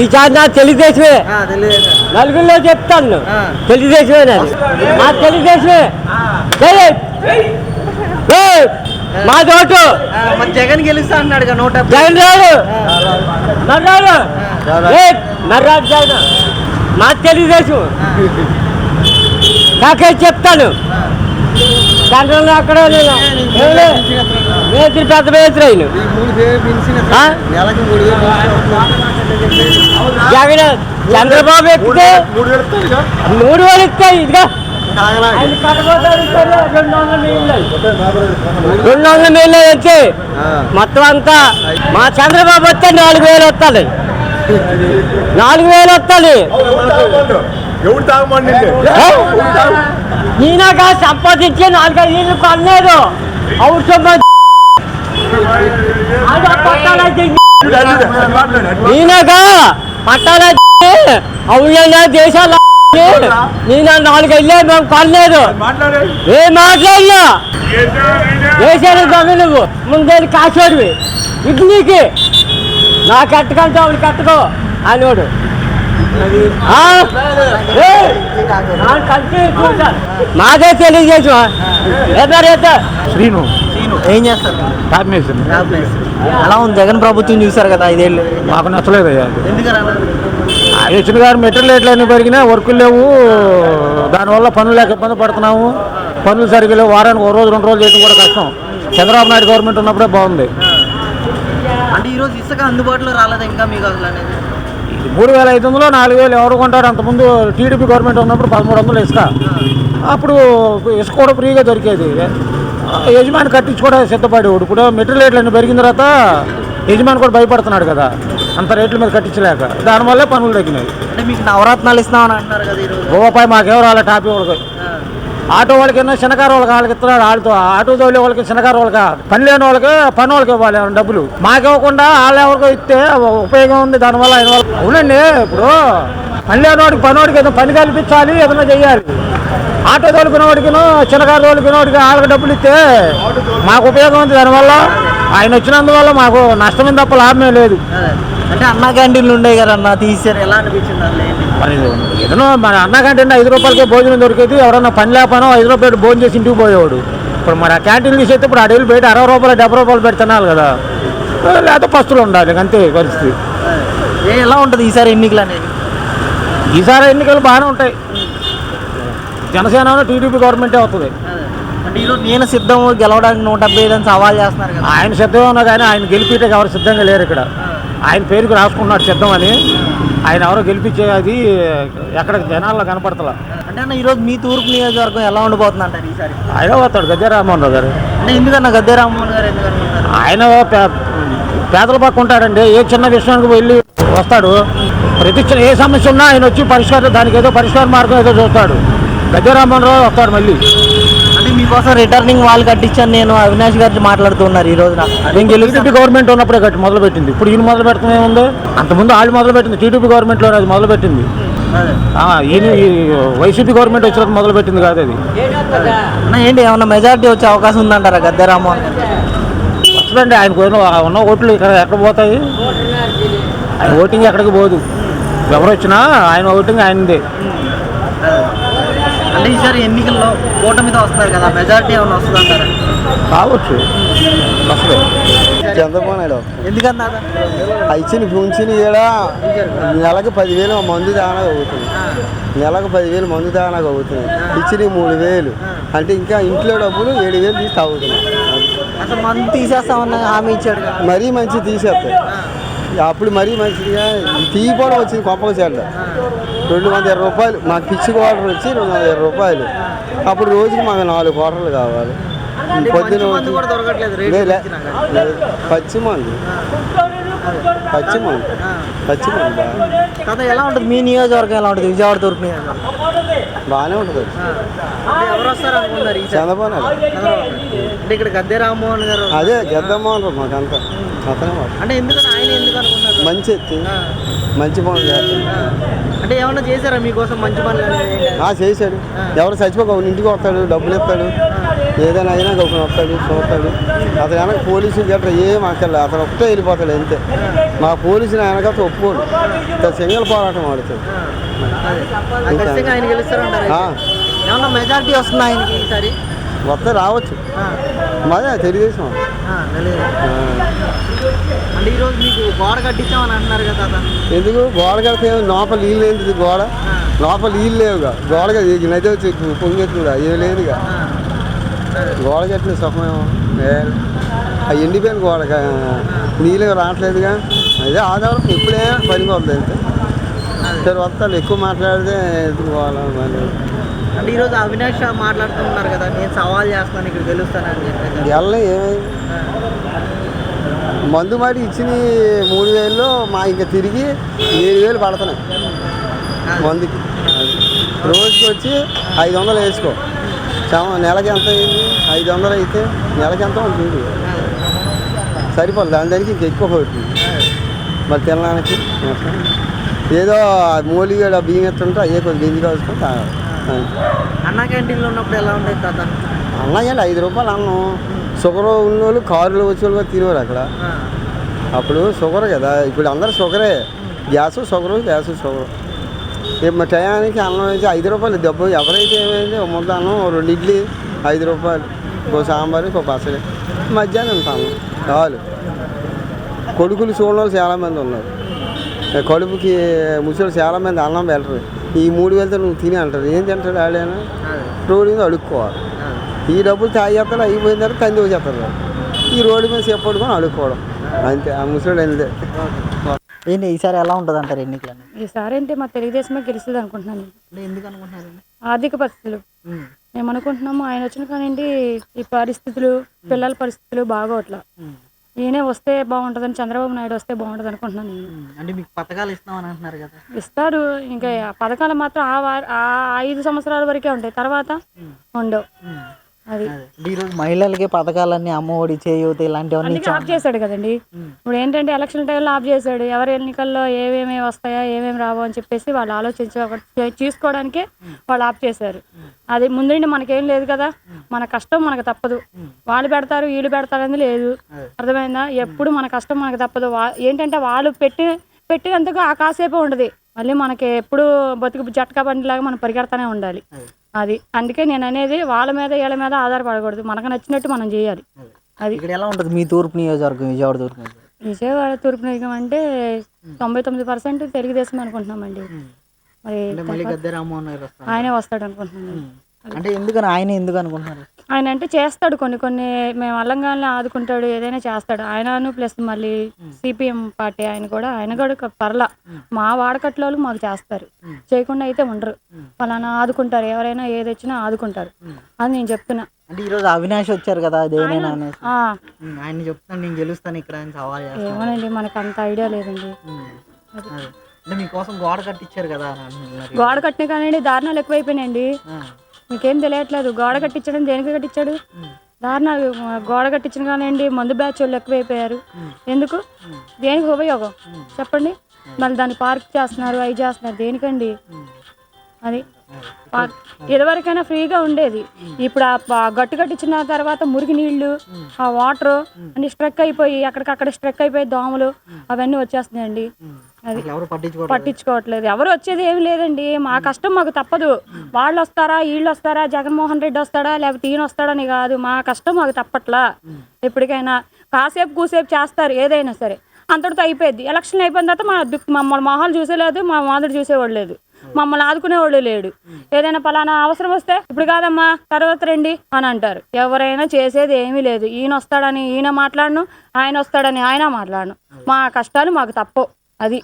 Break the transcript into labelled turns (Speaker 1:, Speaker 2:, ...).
Speaker 1: ఈసారి నా తెలుగుదేశమే నలుగురిలో చెప్తాను తెలుగుదేశమే నా తెలుగుదేశమే మా తోటు
Speaker 2: జగన్ గెలుస్తా అన్నాడు
Speaker 1: జగన్ రాడు మర్రాడు మర్రాడు జగన్ మా తెలుగుదేశం నాకే చెప్తాను సెంట్రల్ అక్కడ మేస్త్రి పెద్ద మేస్త్రి అయిన జగన్ చంద్రబాబు ఎక్కితే 3,000 ఇస్తాయి ఇదిగా 200 నీళ్ళు వచ్చి మొత్తం అంతా మా చంద్రబాబు వస్తే 4,000 వస్తుంది 4,000 వస్తుంది ఈయనగా సంపాదించి 4-5 ఇళ్ళు కొనలేదు అవసరం ఈయనగా పట్టాలైతే అవునా దేశాలు నేను 4 ఇళ్ళే మేము కొనలేదు ఏం మాట్లాడినా దేశానికి దొంగ నువ్వు ముందే కాసేడివి ఇడ్లీకి నా కట్టుకంటే ఆవిడ కట్టుకో అనేవాడు మాదే తెలియజేసు
Speaker 2: శ్రీను ఏం చేస్తారు ఎలా ఉంది జగన్ ప్రభుత్వం చూసారు కదా 5 ఏళ్ళు
Speaker 3: మాకు నచ్చలేదు
Speaker 2: ఎందుకు
Speaker 3: గారు మెటీరియల్ రేట్లన్నీ పెరిగినా వర్కులు లేవు దానివల్ల పనులు లేక ఇబ్బంది పడుతున్నాము పనులు సరిగ్గా లేవు వారానికి 1 రోజు 2 రోజులు చేయడం కూడా కష్టం చంద్రబాబు నాయుడు గవర్నమెంట్ ఉన్నప్పుడే బాగుంది
Speaker 2: అంటే ఈరోజు ఇసుక అందుబాటులో రాలేదు ఇంకా మీకు అసలు అనేది
Speaker 3: 3,500 4,000 ఎవరు కొంటారు అంతకుముందు టీడీపీ గవర్నమెంట్ ఉన్నప్పుడు 1,300 ఇసుక అప్పుడు ఇసుక కూడా ఫ్రీగా దొరికేది యజమాని కట్టించుకోవడం సిద్ధపడేవాడు ఇప్పుడు మెటీరియల్ రేట్లన్నీ పెరిగిన తర్వాత యజమాని కూడా భయపడుతున్నాడు కదా అంత రేట్ల మీద కట్టించలేక దానివల్లే పనులు తగ్గినాయి
Speaker 2: అంటే మీకు నవరత్నాలు ఇస్తామని అంటున్నారు కదా ఈరోజు
Speaker 3: రూపాయి మాకేమో రాలే టాపీ వాళ్ళకి ఆటో వాళ్ళకి చిన్నకారు వాళ్ళకి వాళ్ళకి ఇస్తున్నాడు వాళ్ళతో ఆటో తోలే వాళ్ళకి చిన్నకారు వాళ్ళకి పని లేని వాళ్ళకి పని వాళ్ళకి ఇవ్వాలి డబ్బులు మాకివ్వకుండా వాళ్ళు ఎవరికో ఇస్తే ఉపయోగం ఉంది దానివల్ల ఆయన వల్ల అవునండి ఇప్పుడు పని లేనివాడికి పనివాడికి ఏదో పని కల్పించాలి ఏదైనా చెయ్యాలి ఆటో తోలుకునేవాడికిను చిన్నకారు తోలుకునేవాడికి వాళ్ళకి డబ్బులు ఇస్తే మాకు ఉపయోగం ఉంది దానివల్ల ఆయన వచ్చినందువల్ల మాకు నష్టమే తప్ప లాభమే లేదు
Speaker 2: అంటే అన్నా క్యాంటీన్లు ఉండేవి కదా అన్న తీసారు ఎలా అనిపించింది
Speaker 3: ఏదైనా మన అన్న క్యాంటీన్ 5 రూపాయలకే భోజనం దొరికేది ఎవరన్నా పని లేపనో 5 రూపాయలు భోజనం చేసి ఇంటికి పోయేవాడు ఇప్పుడు మరి ఆ క్యాంటీన్ తీసేస్తే ఇప్పుడు అడవులు బయట 60 రూపాయలు 70 రూపాయలు పెట్టి తినాలి కదా లేకపోతే పస్తులు ఉండాలి అంతే పరిస్థితి
Speaker 2: ఎలా ఉంటుంది ఈసారి ఎన్నికలు అనేది
Speaker 3: ఈసారి ఎన్నికలు బాగానే ఉంటాయి జనసేన టీడీపీ గవర్నమెంటే వస్తుంది
Speaker 2: అంటే ఈరోజు నేను సిద్ధం గెలవడానికి 175 అని సవాల్ చేస్తున్నారు కదా
Speaker 3: ఆయన సిద్ధం ఉన్నా కానీ ఆయన గెలిపించడానికి ఎవరు సిద్ధంగా లేరు ఇక్కడ ఆయన పేరుకు రాసుకున్నాడు సిద్ధం అని ఆయన ఎవరో గెలిపించే అది ఎక్కడ జనాల్లో కనపడతలా
Speaker 2: అంటే అన్న ఈరోజు మీ తూర్పు నియోజకవర్గం ఎలా ఉండిపోతుంది అంటారు ఈసారి
Speaker 3: ఆయన పోతాడు గద్దె రామ్మోహన్ రావు గారు
Speaker 2: అంటే ఎందుకన్నా గద్దె రామ్మోహన్ గారు ఎందుకనుకుంటారు
Speaker 3: ఆయన పేదల పక్క ఉంటాడండి ఏ చిన్న విషయానికి వెళ్ళి వస్తాడు ప్రతి చిన్న ఏ సమస్య ఉన్నా ఆయన వచ్చి పరిష్కారం దానికి ఏదో పరిష్కార మార్గం ఏదో చూస్తాడు గద్దె రామ్మోహన్ రావు వస్తాడు మళ్ళీ
Speaker 2: అంటే మీకోసం రిటర్నింగ్ వాల్ కట్టించాను నేను అవినాష్ గారు మాట్లాడుతున్నారు ఈ రోజున
Speaker 3: నేను టీడీపీ గవర్నమెంట్ ఉన్నప్పుడే కట్టి మొదలుపెట్టింది ఇప్పుడు ఈయన మొదలు పెట్టడం ఏముంది అంతకుముందు వాళ్ళు మొదలుపెట్టింది టీడీపీ గవర్నమెంట్లో అది మొదలుపెట్టింది ఈయన వైసీపీ గవర్నమెంట్ వచ్చినప్పుడు మొదలుపెట్టింది కాదు అది
Speaker 2: ఏంటి ఏమన్నా మెజారిటీ వచ్చే అవకాశం ఉందంటారా గద్దె రామ్మోహన్
Speaker 3: వస్తుందండి ఆయనకు ఉన్న ఓట్లు ఇక్కడ ఎక్కడ పోతాయి ఆయన ఓటింగ్ ఎక్కడికి పోదు ఎవరు వచ్చినా ఆయన ఓటింగ్ ఆయనదే
Speaker 2: అంటే ఈసారి ఎన్నికల్లో కూటమితో వస్తారు కదా మెజారిటీ ఏమైనా వస్తుంది అంటారా
Speaker 3: కావచ్చు వస్తుంది
Speaker 4: చంద్రబాబు నాయుడు
Speaker 2: ఎందుకన్నా
Speaker 4: ఇచ్చిన పెంచిన నెలకు 10,000 మందు దానాగా అవుతుంది నెలకు 10,000 మందు దానాగా అవుతుంది ఇచ్చిన 3,000 అంటే ఇంకా ఇంట్లో డబ్బులు 7,000 తీసి తాగుతున్నాయి
Speaker 2: అసలు మందు తీసేస్తామన్న హామీ ఇచ్చాడు
Speaker 4: మరీ మంచి తీసేస్తాయి అప్పుడు మరీ మంచిగా తీయపోవడం వచ్చింది కొంపలు చెడ్డ 220 రూపాయలు మాకు పిచ్చి క్వార్టర్ వచ్చి 220 రూపాయలు అప్పుడు రోజుకి మాకు 4 క్వార్టర్లు కావాలి పొద్దున పచ్చి మందు
Speaker 2: కదా ఎలా ఉంటుంది మీ నియోజకవర్గం ఎలా ఉంటుంది విజయవాడ తూర్పు నియోజకవర్గం
Speaker 4: బాగానే ఉంటుంది
Speaker 2: ఎవరు వస్తారు అనుకున్నారు
Speaker 4: చంద్రబాబు నాయుడు
Speaker 2: అంటే ఇక్కడ గద్దె రామ్మోహన్ గారు
Speaker 4: అదే గద్దమ్మోహన్ మాకంతా అతనే
Speaker 2: అంటే ఎందుకని ఆయన ఎందుకు అనుకున్నారు
Speaker 4: మంచి ఎత్తి మంచి పనులు చేస్తాడు
Speaker 2: అంటే ఏమన్నా చేశారా మీకోసం మంచి పనులు
Speaker 4: చేశాడు ఎవరు చచ్చిపోక ఇంటికి వస్తాడు డబ్బులు ఇస్తాడు ఏదైనా అయినా ఒక వస్తాడు చూస్తాడు. అతను వెనక పోలీసులు గట్రా ఏం అక్కర్లే, అతను ఒక్కటే వెళ్ళిపోతాడు అంతే. మా పోలీసులు వెనక ఒప్పుకోడు, సింగల్ పోరాటం ఆడుతాడు.
Speaker 2: ఖచ్చితంగా ఆయన గెలుస్తారంటారు. ఏమన్నా మెజారిటీ వస్తుందా ఆయనకి ఈసారి?
Speaker 4: వస్తే రావచ్చు. మాదే తెలుగుదేశం.
Speaker 2: అంటే ఈరోజు మీకు గోడ కట్టించామని అంటున్నారు కదా తాత.
Speaker 4: ఎందుకు గోడ కడితే లోపల నీళ్ళు ఏంటిది? గోడ లోపల నీళ్ళు లేవుగా, గోడగా నది వచ్చి పొంగెత్తుగా ఏం లేదుగా. గోడ కట్టిన సుఖమేమో ఆ ఎండిపోయిన గోడ నీళ్ళు రావట్లేదుగా. అదే ఆధారం ఎప్పుడే పడిపోద్ది అంతే. సరే వస్తాను, ఎక్కువ మాట్లాడితే ఎందుకు పోవాలి.
Speaker 2: అంటే ఈరోజు అవినాష్ మాట్లాడుతున్నారు కదా, నేను సవాల్ చేస్తాను ఇక్కడ గెలుస్తానని చెప్పేసి.
Speaker 4: ఎల్ల ఏమైంది? మందు మాటి ఇచ్చిన 3,000లో మా ఇంకా తిరిగి 7,000 పడుతున్నాయి మందుకి. రోజుకి వచ్చి 500 వేసుకో, నెలకి ఎంత అయింది? 500 అయితే నెలకి ఎంత ఉంటుంది? సరిపోదు, దానికి ఇంకా ఎక్కువ పడుతుంది. మరి తినడానికి ఏదో మూలిగా బియ్యం ఎత్తుంటే అయ్యే కొద్ది గింజి కాసుకొని తాగాలి.
Speaker 2: అన్న క్యాంటీన్లో ఉన్నప్పుడు ఎలా ఉండేది తాత?
Speaker 4: అన్నయ్యండి 5 రూపాయలు అన్నం. షుగర్ ఉన్నోళ్ళు కారులో వచ్చేవాళ్ళు తినేవారు అక్కడ. అప్పుడు షుగర్ కదా, ఇప్పుడు అందరూ షుగరే. Gas sugar, gas sugar. రేపు టయానికి అన్నం అయితే 5 రూపాయలు దెబ్బ. ఎవరైతే ఏమైంది, ఒక ముద్ద అన్నం, 2 ఇడ్లీ 5 రూపాయలు, ఒక సాంబారు, ఒక పచ్చడి. మధ్యాహ్నం ఉంటాను చాలు. కొడుకులు చూడని వాళ్ళు చాలామంది ఉన్నారు. కడుపుకి ముసలి చాలామంది అన్నం వెళ్ళరు. ఈ 3,000తో నువ్వు తిని అంటారు. ఏం తింటాడు ఆడైనా? రోడ్డు మీద అడుక్కోవాలి. ఈ డబ్బులు తాగేస్తారు, అయిపోయిన తర్వాత కంది వచ్చేస్తారు. ఈ రోడ్డు మీద చెప్పడుకొని అడుక్కోవడం అంతే. ఆ ముసలి అంతే.
Speaker 2: ఏంటి ఈసారి ఎలా ఉంటుంది అంటారు ఎన్నికలు?
Speaker 5: ఈసారి అంటే మా తెలుగుదేశమే గెలుస్తుంది అనుకుంటున్నాను.
Speaker 2: ఎందుకు అనుకుంటున్నారు?
Speaker 5: ఆర్థిక పరిస్థితులు మేము అనుకుంటున్నాము. ఆయన వచ్చిన కానివ్వండి, ఈ పరిస్థితులు, పిల్లల పరిస్థితులు బాగోట్లా. ఈయనే వస్తే బాగుంటుందని, చంద్రబాబు నాయుడు వస్తే బాగుంటుంది అనుకుంటున్నాను నేను.
Speaker 2: అంటే మీకు పథకాలు ఇస్తామని అంటున్నారు కదా?
Speaker 5: ఇస్తారు. ఇంకా పథకాలు మాత్రం ఆ 5 సంవత్సరాల వరకే ఉంటాయి, తర్వాత ఉండవు. అది
Speaker 2: ఈరోజు మహిళలకి పథకాలన్నీ అమ్మఒడి, చేయూత ఇలాంటివన్నీ
Speaker 5: ఆఫ్ చేశాడు కదండి. ఇప్పుడు ఏంటంటే ఎలక్షన్ టైంలో ఆఫ్ చేశాడు. ఎవరి ఎన్నికల్లో ఏమేమి వస్తాయా, ఏమేమి రావో అని చెప్పేసి వాళ్ళు చూసుకోవడానికే వాళ్ళు ఆఫ్ చేశారు. అది ముందు మనకేం లేదు కదా, మన కష్టం మనకు తప్పదు. వాళ్ళు పెడతారు, వీళ్ళు పెడతారు అనేది లేదు. అర్థమైందా? ఎప్పుడు మన కష్టం మనకు తప్పదు. ఏంటంటే వాళ్ళు పెట్టినందుకు ఆ కాసేపే ఉండదు. మళ్ళీ మనకి ఎప్పుడు బతుకు జట్కా బండిలాగా మనం పరిగెడతానే ఉండాలి. అది అందుకే నేను అనేది వాళ్ళ మీద వీళ్ళ మీద ఆధారపడకూడదు. మనకు నచ్చినట్టు మనం చేయాలి. అది
Speaker 2: ఇక్కడ ఎలా ఉంటుంది మీ తూర్పు నియోజకవర్గం, విజయవాడ తూర్పు నియోజకవర్గం?
Speaker 5: విజయవాడ తూర్పు నియోజకవర్గం అంటే 99% తెలుగుదేశం అనుకుంటున్నామండి. మరి ఆయనే వస్తాడు అనుకుంటున్నాను.
Speaker 2: అంటే ఎందుకని ఆయన ఎందుకు అనుకుంటున్నారు?
Speaker 5: ఆయన అంటే చేస్తాడు, కొన్ని మేము అల్లంగానే ఆదుకుంటాడు, ఏదైనా చేస్తాడు ఆయనను. ప్లస్ మళ్ళీ సిపిఎం పార్టీ ఆయన కూడా పర్లా మా వాడకట్లో మాకు చేస్తారు, చేయకుండా అయితే ఉండరు. ఫలానా ఆదుకుంటారు, ఎవరైనా ఏది వచ్చినా ఆదుకుంటారు అని నేను చెప్తున్నా.
Speaker 2: అంటే ఈరోజు అవినాష్ వచ్చారు కదా, దేవనేనా అనేసి ఆయన చెప్తాను నేను గెలుస్తాను ఇక్కడ అని సవాల్ చేస్తాను.
Speaker 5: ఏమోనండి, మనకు అంత ఐడియా లేదండి.
Speaker 2: అంటే మీకోసం గోడ కట్టించారు కదా?
Speaker 5: గోడ కట్టిన కానీ దారుణాలు ఎక్కువైపోయినాయండి. మీకేం తెలియట్లేదు. గోడ కట్టించడం దేనికి కట్టించాడు? దారుణాలు. గోడ కట్టించిన కానివ్వండి, మందు బ్యాచ్ వాళ్ళు ఎక్కువైపోయారు. ఎందుకు? దేనికి ఉపయోగం చెప్పండి? మళ్ళీ దాన్ని పార్క్ చేస్తున్నారు, అవి చేస్తున్నారు, దేనికండి? అది ఇదివరకైనా ఫ్రీగా ఉండేది. ఇప్పుడు ఆ గట్టు కట్టించిన తర్వాత మురికి నీళ్లు, ఆ వాటర్ అన్ని స్ట్రక్ అయిపోయి అక్కడికక్కడ స్ట్రక్ అయిపోయి దోమలు అవన్నీ వచ్చేస్తున్నాయండి. అది పట్టించుకోవట్లేదు. ఎవరు వచ్చేది ఏమి లేదండి. మా కష్టం మాకు తప్పదు. వాళ్ళు వస్తారా, వీళ్ళు వస్తారా, జగన్మోహన్ రెడ్డి వస్తాడా, లేకపోతే ఈయన వస్తాడని కాదు. మా కష్టం మాకు తప్పట్లా. ఎప్పటికైనా కాసేపు కూసేపు చేస్తారు ఏదైనా సరే, అంతటితో అయిపోయింది. ఎలక్షన్ అయిపోయిన తర్వాత మమ్మల్ని మొహాలు చూసేలేదు, మా మాదిరి చూసేవాళ్ళు లేదు, మమ్మల్ని ఆదుకునేవాళ్ళు లేడు. ఏదైనా పలానా అవసరం వస్తే ఇప్పుడు కాదమ్మా తర్వాత రండి అని అంటారు. ఎవరైనా చేసేది ఏమీ లేదు. ఈయన వస్తాడని ఈయన మాట్లాడను, ఆయన వస్తాడని ఆయన మాట్లాడను. మా కష్టాలు మాకు తప్పవు. అది